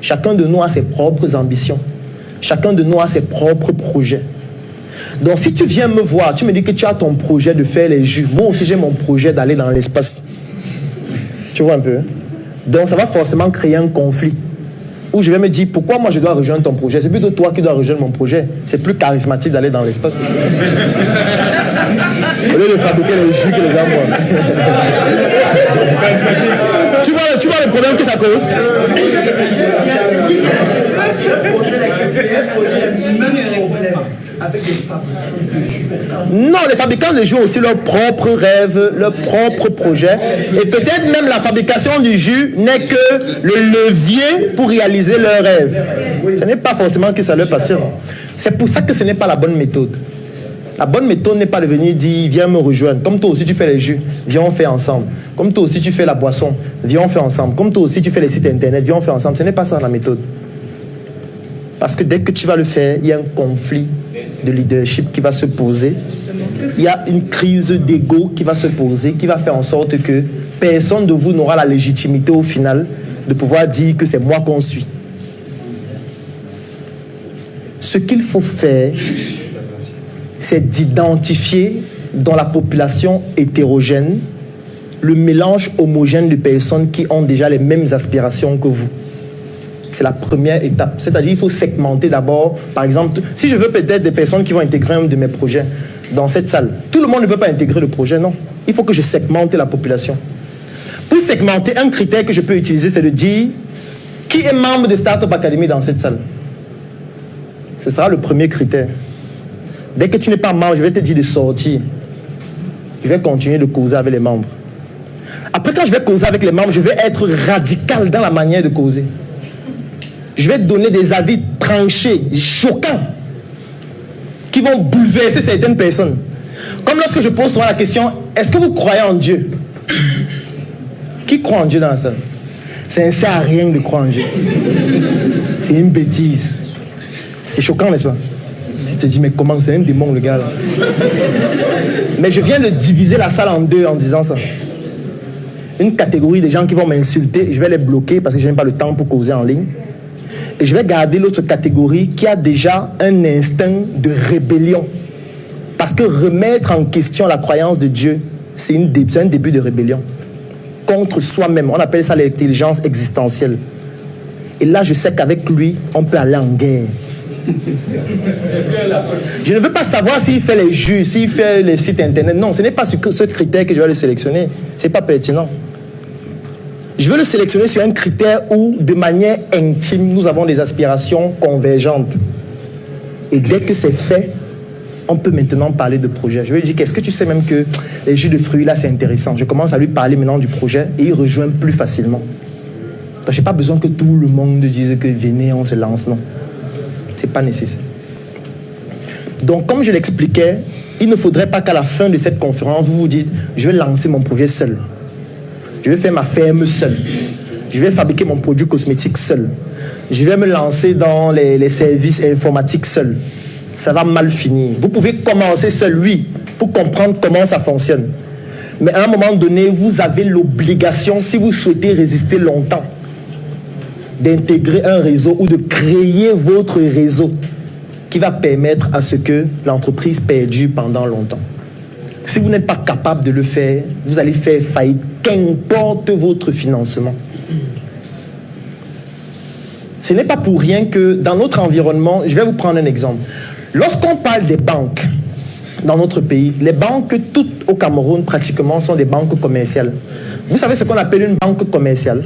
Chacun de nous a ses propres ambitions. Chacun de nous a ses propres projets. Donc si tu viens me voir, tu me dis que tu as ton projet de faire les jus. Moi aussi j'ai mon projet d'aller dans l'espace. Tu vois un peu? Donc ça va forcément créer un conflit. Où je vais me dire, pourquoi moi je dois rejoindre ton projet? C'est plutôt toi qui dois rejoindre mon projet. C'est plus charismatique d'aller dans l'espace. Au lieu de fabriquer les jus que les gens boivent. Tu vois le problème que ça cause? Non, les fabricants de jus ont aussi leurs propres rêves, leurs propres projets. Et peut-être même la fabrication du jus n'est que le levier pour réaliser leurs rêves. Ce n'est pas forcément que ça leur passionne. C'est pour ça que ce n'est pas la bonne méthode. La bonne méthode n'est pas de venir dire, viens me rejoindre. Comme toi aussi tu fais les jus, viens on fait ensemble. Comme toi aussi tu fais la boisson, viens on fait ensemble. Comme toi aussi tu fais les sites internet, viens on fait ensemble. Ce n'est pas ça la méthode. Parce que dès que tu vas le faire, il y a un conflit de leadership qui va se poser. Il y a une crise d'ego qui va se poser, qui va faire en sorte que personne de vous n'aura la légitimité au final de pouvoir dire que c'est moi qu'on suit. Ce qu'il faut faire, c'est d'identifier dans la population hétérogène le mélange homogène de personnes qui ont déjà les mêmes aspirations que vous. C'est la première étape. C'est-à-dire qu'il faut segmenter d'abord. Par exemple, si je veux peut-être des personnes qui vont intégrer un de mes projets dans cette salle, tout le monde ne peut pas intégrer le projet, non. Il faut que je segmente la population. Pour segmenter, un critère que je peux utiliser, c'est de dire qui est membre de Startup Academy dans cette salle. Ce sera le premier critère. Dès que tu n'es pas membre, je vais te dire de sortir. Je vais continuer de causer avec les membres. Après, quand je vais causer avec les membres, je vais être radical dans la manière de causer. Je vais donner des avis tranchés, choquants, qui vont bouleverser certaines personnes. Comme lorsque je pose souvent la question, est-ce que vous croyez en Dieu? Qui croit en Dieu dans la salle? Ça ne sert à rien de croire en Dieu. C'est une bêtise. C'est choquant, n'est-ce pas? Si tu te dis, mais comment? C'est un démon, le gars, là. Mais je viens de diviser la salle en deux en disant ça. Une catégorie de gens qui vont m'insulter, je vais les bloquer parce que je n'ai pas le temps pour causer en ligne. Et je vais garder l'autre catégorie qui a déjà un instinct de rébellion. Parce que remettre en question la croyance de Dieu, c'est un début de rébellion. Contre soi-même. On appelle ça l'intelligence existentielle. Et là, je sais qu'avec lui, on peut aller en guerre. Je ne veux pas savoir s'il fait les jus, s'il fait les sites internet. Non, ce n'est pas ce critère que je vais le sélectionner. Ce n'est pas pertinent. Je veux le sélectionner sur un critère où, de manière intime, nous avons des aspirations convergentes. Et dès que c'est fait, on peut maintenant parler de projet. Je vais lui dire, qu'est-ce que tu sais même que les jus de fruits, là, c'est intéressant. Je commence à lui parler maintenant du projet et il rejoint plus facilement. Donc, je n'ai pas besoin que tout le monde dise que venez, on se lance. Non. Ce n'est pas nécessaire. Donc, comme je l'expliquais, il ne faudrait pas qu'à la fin de cette conférence, vous vous dites, je vais lancer mon projet seul. Je vais faire ma ferme seul. Je vais fabriquer mon produit cosmétique seul. Je vais me lancer dans les services informatiques seul. Ça va mal finir. Vous pouvez commencer seul, oui, pour comprendre comment ça fonctionne. Mais à un moment donné, vous avez l'obligation, si vous souhaitez résister longtemps, d'intégrer un réseau ou de créer votre réseau qui va permettre à ce que l'entreprise perdure pendant longtemps. Si vous n'êtes pas capable de le faire, vous allez faire faillite, qu'importe votre financement. Ce n'est pas pour rien que dans notre environnement, je vais vous prendre un exemple. Lorsqu'on parle des banques dans notre pays, les banques toutes au Cameroun pratiquement sont des banques commerciales. Vous savez ce qu'on appelle une banque commerciale?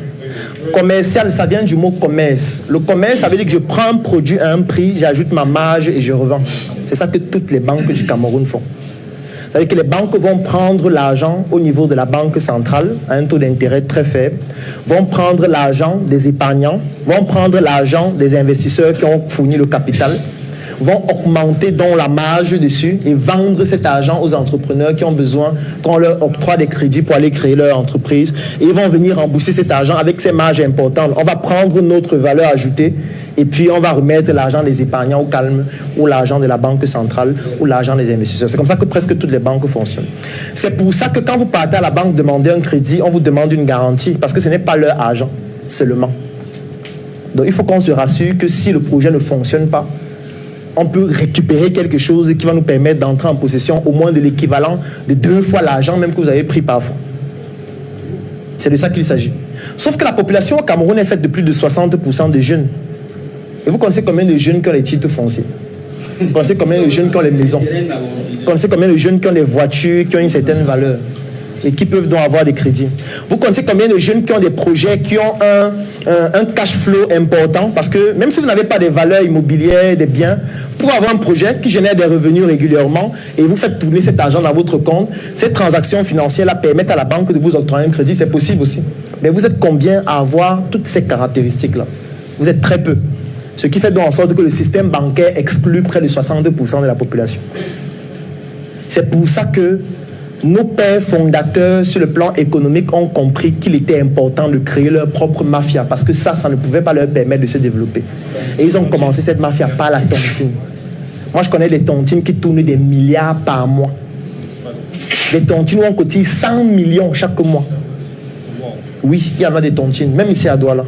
Commercial, ça vient du mot commerce. Le commerce, ça veut dire que je prends un produit à un prix, j'ajoute ma marge et je revends. C'est ça que toutes les banques du Cameroun font. Ça veut dire que les banques vont prendre l'argent au niveau de la banque centrale à un taux d'intérêt très faible, vont prendre l'argent des épargnants, vont prendre l'argent des investisseurs qui ont fourni le capital, vont augmenter donc la marge dessus et vendre cet argent aux entrepreneurs qui ont besoin qu'on leur octroie des crédits pour aller créer leur entreprise. Et ils vont venir rembourser cet argent avec ces marges importantes. On va prendre notre valeur ajoutée et puis on va remettre l'argent des épargnants au calme, ou l'argent de la banque centrale, ou l'argent des investisseurs. C'est comme ça que presque toutes les banques fonctionnent. C'est pour ça que quand vous partez à la banque demander un crédit, on vous demande une garantie, parce que ce n'est pas leur argent seulement. Donc il faut qu'on se rassure que si le projet ne fonctionne pas, on peut récupérer quelque chose qui va nous permettre d'entrer en possession au moins de l'équivalent de 2 fois l'argent même que vous avez pris parfois. C'est de ça qu'il s'agit. Sauf que la population au Cameroun est faite de plus de 60% de jeunes. Et vous connaissez combien de jeunes qui ont les titres fonciers? Vous connaissez combien de jeunes qui ont les maisons? Vous connaissez combien de jeunes qui ont des voitures qui ont une certaine valeur et qui peuvent donc avoir des crédits? Vous connaissez combien de jeunes qui ont des projets, qui ont un cash flow important? Parce que même si vous n'avez pas des valeurs immobilières, des biens, pour avoir un projet qui génère des revenus régulièrement et vous faites tourner cet argent dans votre compte, ces transactions financières-là permettent à la banque de vous octroyer un crédit, c'est possible aussi. Mais vous êtes combien à avoir toutes ces caractéristiques-là? Vous êtes très peu. Ce qui fait donc en sorte que le système bancaire exclut près de 62% de la population. C'est pour ça que nos pères fondateurs sur le plan économique ont compris qu'il était important de créer leur propre mafia parce que ça ne pouvait pas leur permettre de se développer. Et ils ont commencé cette mafia par la tontine. Moi, je connais des tontines qui tournent des milliards par mois. Des tontines où on cotise 100 millions chaque mois. Oui, il y en a des tontines, même ici à Douala.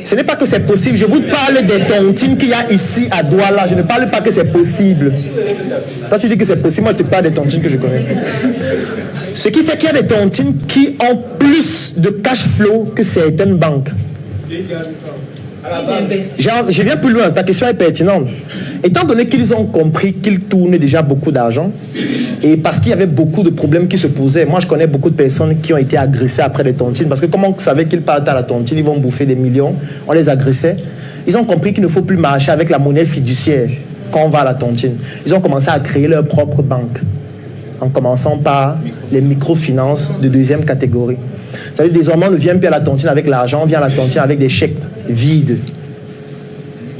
Ce n'est pas que c'est possible. Je vous parle des tontines qu'il y a ici à Douala. Je ne parle pas que c'est possible. Toi, tu dis que c'est possible. Moi, je te parle des tontines que je connais. Ce qui fait qu'il y a des tontines qui ont plus de cash flow que certaines banques. Je viens plus loin. Ta question est pertinente. Étant donné qu'ils ont compris qu'ils tournent déjà beaucoup d'argent, et parce qu'il y avait beaucoup de problèmes qui se posaient, moi je connais beaucoup de personnes qui ont été agressées après les tontines, parce que comme on savait qu'ils partent à la tontine, ils vont bouffer des millions, on les agressait. Ils ont compris qu'il ne faut plus marcher avec la monnaie fiduciaire quand on va à la tontine. Ils ont commencé à créer leur propre banque, en commençant par les microfinances de 2e catégorie. Ça veut dire désormais on ne vient plus à la tontine avec l'argent, on vient à la tontine avec des chèques vides.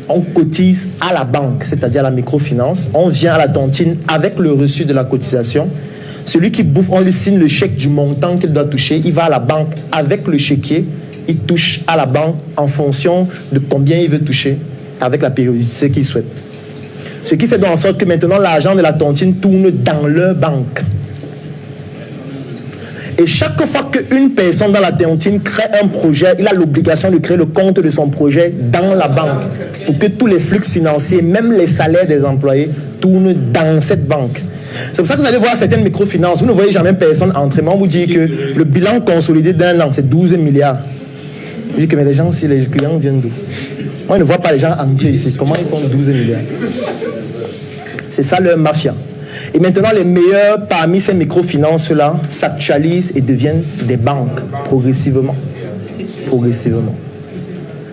On cotise à la banque, c'est-à-dire à la microfinance. On vient à la tontine avec le reçu de la cotisation. Celui qui bouffe, on lui signe le chèque du montant qu'il doit toucher. Il va à la banque avec le chéquier. Il touche à la banque en fonction de combien il veut toucher, avec la périodicité qu'il souhaite. Ce qui fait donc en sorte que maintenant l'argent de la tontine tourne dans leur banque. Et chaque fois qu'une personne dans la tontine crée un projet, il a l'obligation de créer le compte de son projet dans la banque pour que tous les flux financiers, même les salaires des employés, tournent dans cette banque. C'est pour ça que vous allez voir certaines microfinances. Vous ne voyez jamais personne entrer. Mais on vous dit que le bilan consolidé d'un an, c'est 12 milliards. Je dis que mais les gens, si les clients viennent d'où? Moi, je ne vois pas les gens entrer ici. Comment ils font 12 milliards? C'est ça leur mafia. Et maintenant, les meilleurs parmi ces microfinances-là s'actualisent et deviennent des banques progressivement. Progressivement.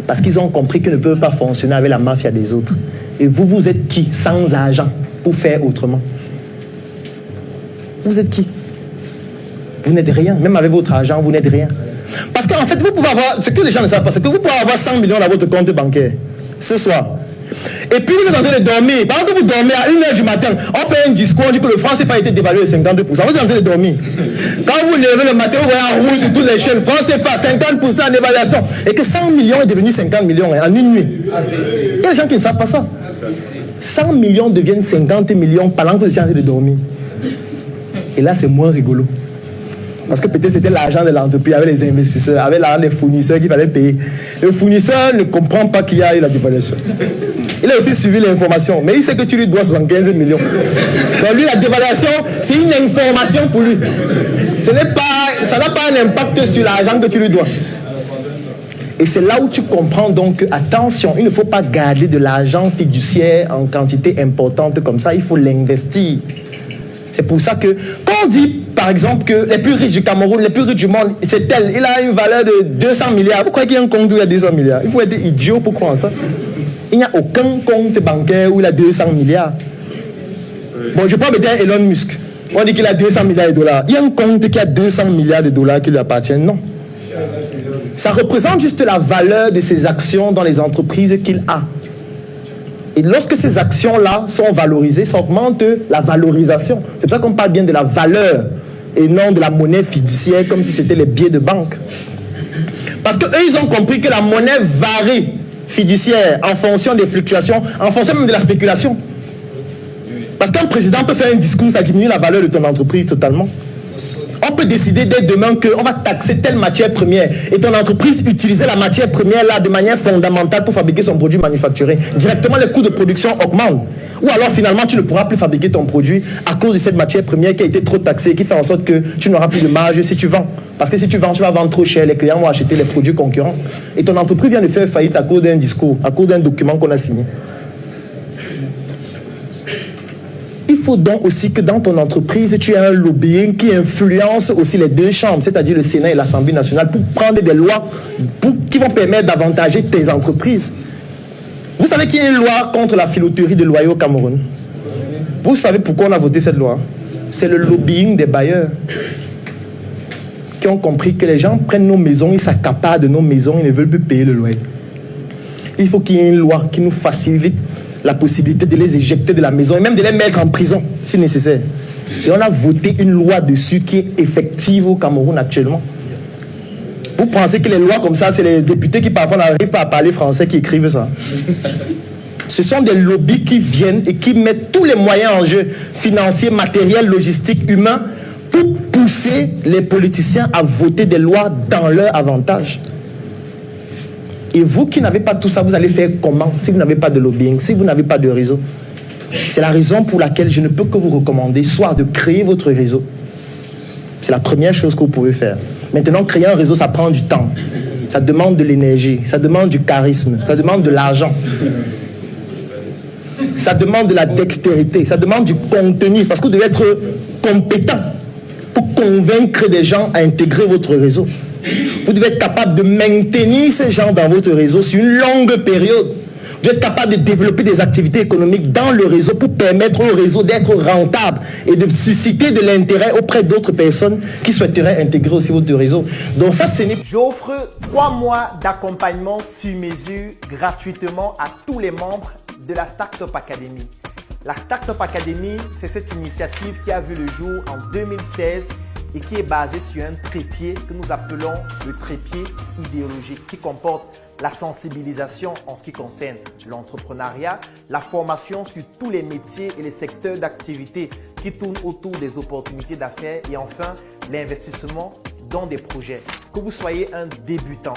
Parce qu'ils ont compris qu'ils ne peuvent pas fonctionner avec la mafia des autres. Et vous, vous êtes qui sans argent pour faire autrement? Vous êtes qui? Vous n'êtes rien. Même avec votre argent, vous n'êtes rien. Parce qu'en fait, vous pouvez avoir... Ce que les gens ne savent pas, c'est que vous pouvez avoir 100 millions dans votre compte bancaire ce soir. Et puis vous êtes en train de dormir. Pendant que vous dormez à 1h du matin, on fait un discours, on dit que le franc CFA a été dévalué de 52%. Vous êtes en train de dormir. Quand vous levez le matin, vous voyez en rouge sur toutes les chaînes, franc CFA 50% d'évaluation. Et que 100 millions est devenu 50 millions en une nuit. Il y a des gens qui ne savent pas ça. 100 millions deviennent 50 millions pendant que vous êtes en train de dormir. Et là, c'est moins rigolo. Parce que peut-être c'était l'argent de l'entreprise avec les investisseurs, avec l'argent des fournisseurs qu'il fallait payer. Le fournisseur ne comprend pas qu'il y a eu la dévaluation. Il a aussi suivi l'information, mais il sait que tu lui dois 75 millions. Donc lui, la dévaluation, c'est une information pour lui. Ça n'a pas un impact sur l'argent que tu lui dois. Et c'est là où tu comprends donc que, attention, il ne faut pas garder de l'argent fiduciaire en quantité importante comme ça, il faut l'investir. C'est pour ça que, quand on dit, par exemple, que les plus riches du Cameroun, les plus riches du monde, c'est tel, il a une valeur de 200 milliards. Vous croyez qu'il y a un compte où il y a 200 milliards? Il faut être idiot pour croire ça. Il n'y a aucun compte bancaire où il a 200 milliards. Bon, je peux mettre Elon Musk. On dit qu'il a 200 milliards de dollars. Il y a un compte qui a 200 milliards de dollars qui lui appartiennent. Non. Ça représente juste la valeur de ses actions dans les entreprises qu'il a. Et lorsque ces actions-là sont valorisées, ça augmente la valorisation. C'est pour ça qu'on parle bien de la valeur et non de la monnaie fiduciaire comme si c'était les billets de banque. Parce qu'eux, ils ont compris que la monnaie varie fiduciaire en fonction des fluctuations, en fonction même de la spéculation. Parce qu'un président peut faire un discours, ça diminue la valeur de ton entreprise totalement. On peut décider dès demain qu'on va taxer telle matière première et ton entreprise utiliser la matière première là de manière fondamentale pour fabriquer son produit manufacturé. Directement, les coûts de production augmentent. Ou alors finalement, tu ne pourras plus fabriquer ton produit à cause de cette matière première qui a été trop taxée, qui fait en sorte que tu n'auras plus de marge si tu vends. Parce que si tu vends, tu vas vendre trop cher, les clients vont acheter les produits concurrents. Et ton entreprise vient de faire faillite à cause d'un discours, à cause d'un document qu'on a signé. Il faut donc aussi que dans ton entreprise, tu aies un lobbying qui influence aussi les deux chambres, c'est-à-dire le Sénat et l'Assemblée nationale, pour prendre des lois qui vont permettre d'avantager tes entreprises. Vous savez qu'il y a une loi contre la filouterie de loyer au Cameroun? Vous savez pourquoi on a voté cette loi? C'est le lobbying des bailleurs qui ont compris que les gens prennent nos maisons, ils s'accaparent de nos maisons, ils ne veulent plus payer le loyer. Il faut qu'il y ait une loi qui nous facilite la possibilité de les éjecter de la maison et même de les mettre en prison si nécessaire. Et on a voté une loi dessus qui est effective au Cameroun actuellement. Vous pensez que les lois comme ça, c'est les députés qui parfois n'arrivent pas à parler français qui écrivent ça? Ce sont des lobbies qui viennent et qui mettent tous les moyens en jeu, financiers, matériels, logistiques, humains, pour pousser les politiciens à voter des lois dans leur avantage. Et vous qui n'avez pas tout ça, vous allez faire comment si vous n'avez pas de lobbying, si vous n'avez pas de réseau? C'est la raison pour laquelle je ne peux que vous recommander soit de créer votre réseau. C'est la première chose que vous pouvez faire. Maintenant, créer un réseau, ça prend du temps. Ça demande de l'énergie, ça demande du charisme, ça demande de l'argent. Ça demande de la dextérité, ça demande du contenu, parce que vous devez être compétent pour convaincre des gens à intégrer votre réseau. Vous devez être capable de maintenir ces gens dans votre réseau sur une longue période. Vous devez être capable de développer des activités économiques dans le réseau pour permettre au réseau d'être rentable et de susciter de l'intérêt auprès d'autres personnes qui souhaiteraient intégrer aussi votre réseau. Donc ça, c'est... J'offre 3 mois d'accompagnement sur mesure gratuitement à tous les membres de la Startup Academy. La Startup Academy, c'est cette initiative qui a vu le jour en 2016 et qui est basée sur un trépied que nous appelons le trépied idéologique, qui comporte la sensibilisation en ce qui concerne l'entrepreneuriat, la formation sur tous les métiers et les secteurs d'activité qui tournent autour des opportunités d'affaires et enfin l'investissement dans des projets. Que vous soyez un débutant,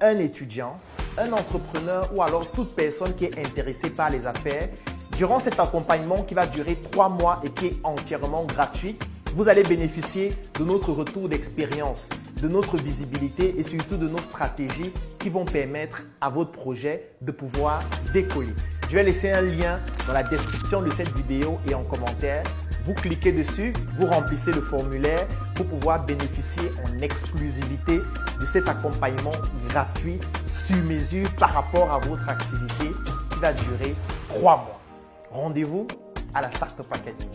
un étudiant, un entrepreneur ou alors toute personne qui est intéressée par les affaires, durant cet accompagnement qui va durer 3 mois et qui est entièrement gratuit, vous allez bénéficier de notre retour d'expérience, de notre visibilité et surtout de nos stratégies qui vont permettre à votre projet de pouvoir décoller. Je vais laisser un lien dans la description de cette vidéo et en commentaire. Vous cliquez dessus, vous remplissez le formulaire pour pouvoir bénéficier en exclusivité de cet accompagnement gratuit sur mesure par rapport à votre activité qui va durer 3 mois. Rendez-vous à la Startup Academy.